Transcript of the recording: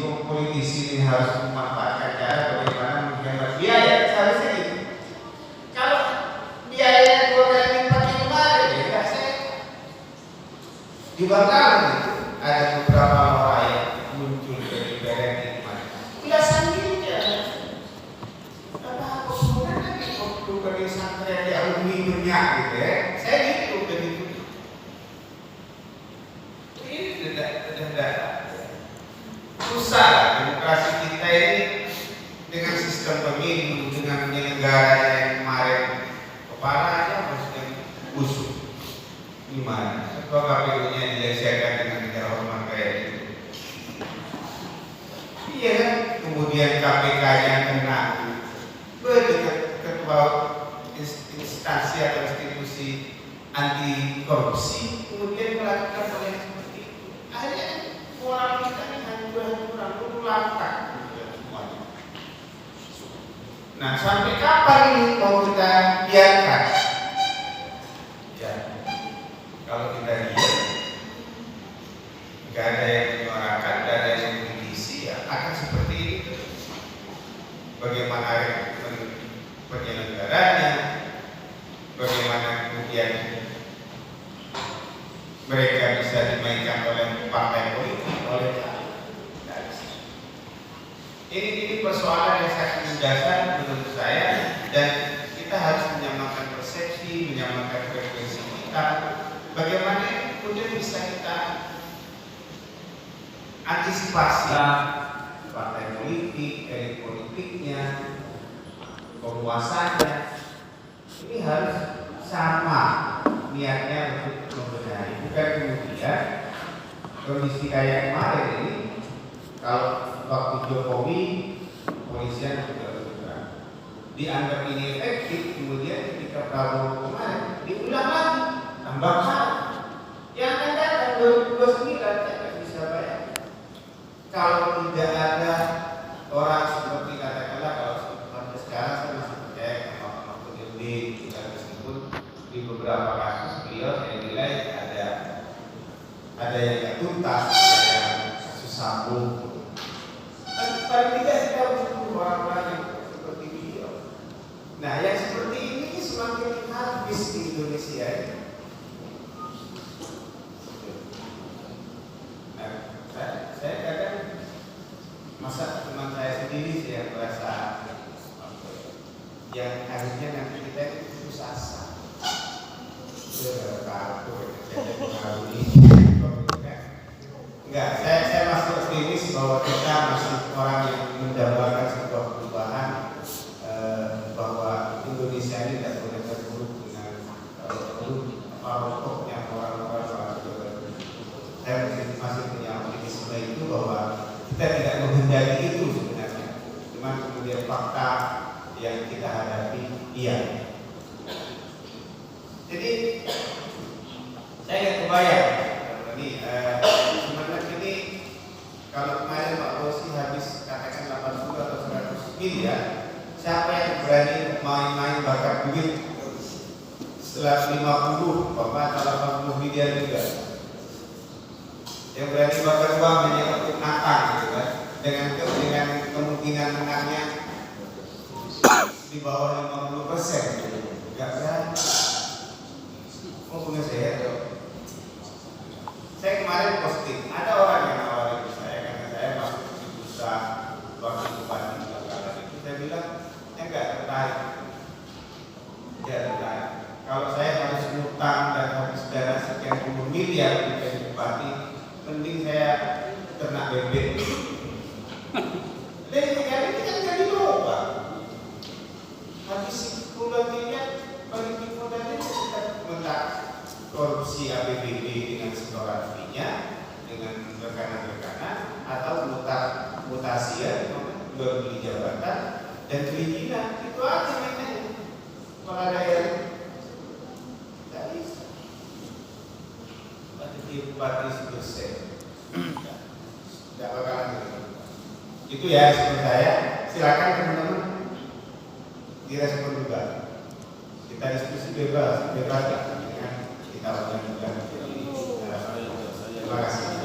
politisi ini harus memanfaatkan cara bagaimana menghemat biaya, seharusnya gitu. Kalau biaya 2 kali lipat yang kemarin, ya nggak sehat. Di Bangkalan itu ada beberapa orang yang muncul dari daerah nikmat. Belasan miliar. Apa kemudian lagi waktu ke pesantren di aluminiumnya gitu ya. Saya gitu begitu. Ini tidak susah demokrasi kita ini dengan sistem pemilu, dengan penyelenggara yang kemarin kepalanya maksudnya busuk. Gimana? Kok KPU-nya dilengsarkan dengan tidak hormat kayak gitu? Iya kan? Kemudian KPK-nya kena ketua instansi atau institusi anti korupsi, kemudian melakukan hal yang seperti itu. Akhirnya moral kita ini hancur-hancuran, langkah semuanya. Nah, sampai kapan ini mau kita biarkan? Ya, kalau kita diam, nggak ada yang menyuarakan, nggak ada yang mengkritisi, ya akan seperti ini terus. Bagaimana penyelenggaranya, bagaimana kemudian mereka bisa dimainkan oleh partai politik, oleh ini persoalan yang sangat mendasar menurut saya, dan kita harus menyamakan persepsi, menyamakan frekuensi kita. Bagaimana kemudian bisa kita antisipasi partai politik, elit politiknya, penguasanya, ini harus sama niatnya untuk membenahi. Bukan kemudian kondisi kayak kemarin ini, kalau waktu Jokowi polisian juga bergerak dianggap ini efektif, kemudian ketika Prabowo kemarin diulang lagi, tambah mahal. Yang akan datang 2029 saya bisa bayar. Kalau tidak ada orang seperti katakanlah, kalau sampai sekarang saya masih percaya sama Mahfud MD, kita meskipun di beberapa kasus beliau saya nilai ada yang tidak tuntas, ada yang kasus sambung. Paling tidak kita butuh orang-orang yang seperti beliau. Nah, yang seperti ini semakin habis di Indonesia ini. Nah, saya kadang masa teman saya sendiri sih yang merasa yang akhirnya nanti kita itu putus asa. Enggak, saya masih optimis bahwa kita masih orang yang mendambakan sebuah perubahan, bahwa Indonesia ini tidak boleh terpuruk dengan rokoknya orang-orang. Saya masih punya optimisme itu bahwa kita tidak menghendaki itu sebenarnya, cuma kemudian fakta yang kita hadapi iya. Jadi saya nggak kebayang ini sebenarnya ini kalau kemarin Pak Rosi habis katakan 80 atau 100 miliar, siapa yang berani main-main bakar duit setelah 50 atau 80 miliar juga? Yang berani bakar uang hanya untuk natang gitu kan, dengan kemungkinan menangnya di bawah 50%, gitu. Nggak berani. Oh punya saya kemarin posting, ada orang yang nawarin saya karena saya masuk di bursa wakil bupati Bangkalan itu, saya bilang enggak tertarik. Tidak tertarik. Kalau saya harus ngutang dan habis dana sekian puluh miliar menjadi bupati, mending saya ternak bebek. Dan ini kan jadi lupa. Habis 10 miliar bagi modalnya kita mentak korupsi APBD dengan setoran fee-nya, dengan rekanan-rekanan, atau mutasi ya, jual beli jabatan dan perizinan, itu aja mainnya. Kalau ada yang tidak bisa, bupati selesai, tidak bakalan gitu. Itu ya menurut saya. Silakan teman-teman direspon juga. Kita diskusi bebas lah. Kita lakukan juga. Terima kasih.